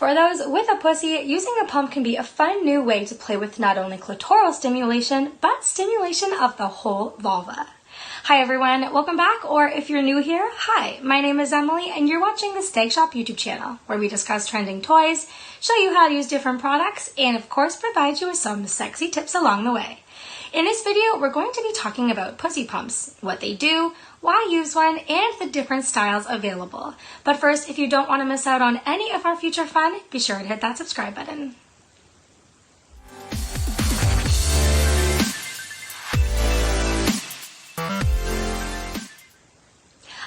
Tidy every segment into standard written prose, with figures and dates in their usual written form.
For those with a pussy, using a pump can be a fun new way to play with not only clitoral stimulation, but stimulation of the whole vulva. Hi everyone, welcome back, or if you're new here, hi, my name is Emily and you're watching the Stag Shop YouTube channel, where we discuss trending toys, show you how to use different products, and of course provide you with some sexy tips along the way. In this video, we're going to be talking about pussy pumps, what they do, why use one, and the different styles available. But first, if you don't want to miss out on any of our future fun, be sure to hit that subscribe button.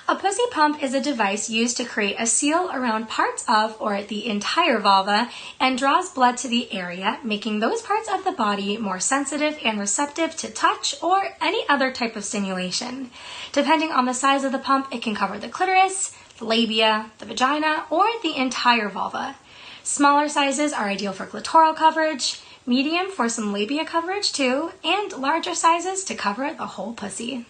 A pussy pump is a device used to create a seal around parts of or the entire vulva and draws blood to the area, making those parts of the body more sensitive and receptive to touch or any other type of stimulation. Depending on the size of the pump, it can cover the clitoris, the labia, the vagina, or the entire vulva. Smaller sizes are ideal for clitoral coverage, medium for some labia coverage too, and larger sizes to cover the whole pussy.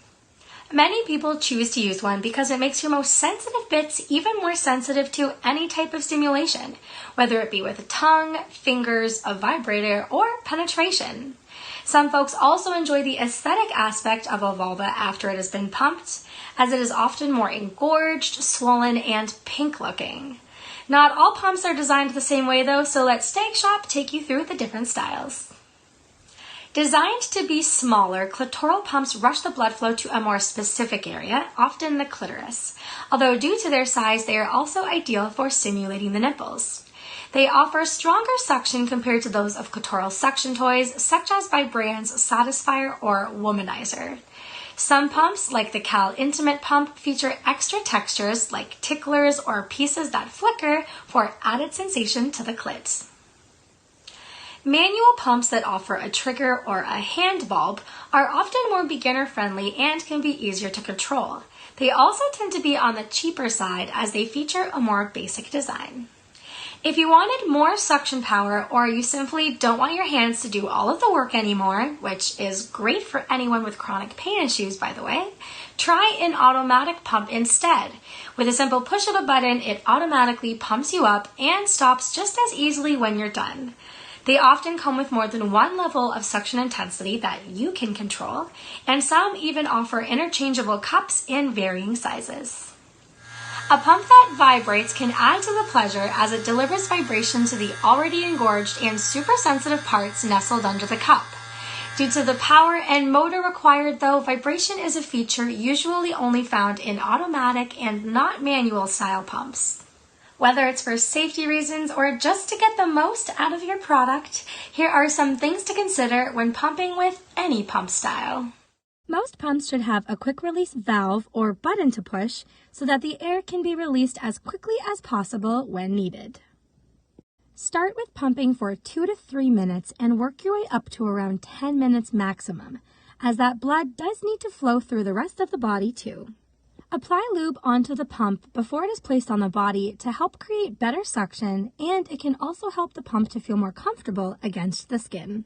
Many people choose to use one because it makes your most sensitive bits even more sensitive to any type of stimulation, whether it be with a tongue, fingers, a vibrator, or penetration. Some folks also enjoy the aesthetic aspect of a vulva after it has been pumped, as it is often more engorged, swollen, and pink looking. Not all pumps are designed the same way though, so let Stag Shop take you through the different styles. Designed to be smaller, clitoral pumps rush the blood flow to a more specific area, often the clitoris. Although due to their size, they are also ideal for stimulating the nipples. They offer stronger suction compared to those of clitoral suction toys, such as by brands Satisfier or Womanizer. Some pumps, like the Cal Intimate Pump, feature extra textures like ticklers or pieces that flicker for added sensation to the clit. Manual pumps that offer a trigger or a hand bulb are often more beginner-friendly and can be easier to control. They also tend to be on the cheaper side as they feature a more basic design. If you wanted more suction power, or you simply don't want your hands to do all of the work anymore, which is great for anyone with chronic pain issues by the way, try an automatic pump instead. With a simple push of a button, it automatically pumps you up and stops just as easily when you're done. They often come with more than one level of suction intensity that you can control, and some even offer interchangeable cups in varying sizes. A pump that vibrates can add to the pleasure as it delivers vibration to the already engorged and super sensitive parts nestled under the cup. Due to the power and motor required though, vibration is a feature usually only found in automatic and not manual style pumps. Whether it's for safety reasons or just to get the most out of your product, here are some things to consider when pumping with any pump style. Most pumps should have a quick release valve or button to push so that the air can be released as quickly as possible when needed. Start with pumping for 2 to 3 minutes and work your way up to around 10 minutes maximum, as that blood does need to flow through the rest of the body too. Apply lube onto the pump before it is placed on the body to help create better suction, and it can also help the pump to feel more comfortable against the skin.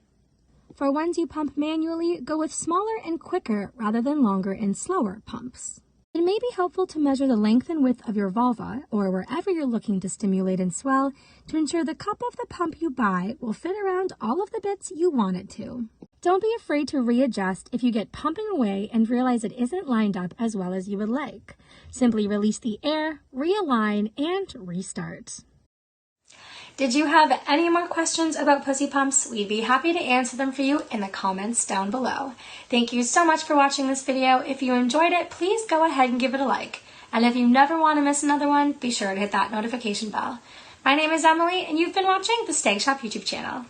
For ones you pump manually, go with smaller and quicker rather than longer and slower pumps. It may be helpful to measure the length and width of your vulva, or wherever you're looking to stimulate and swell, to ensure the cup of the pump you buy will fit around all of the bits you want it to. Don't be afraid to readjust if you get pumping away and realize it isn't lined up as well as you would like. Simply release the air, realign, and restart. Did you have any more questions about pussy pumps? We'd be happy to answer them for you in the comments down below. Thank you so much for watching this video. If you enjoyed it, please go ahead and give it a like. And if you never want to miss another one, be sure to hit that notification bell. My name is Emily, and you've been watching the Stag Shop YouTube channel.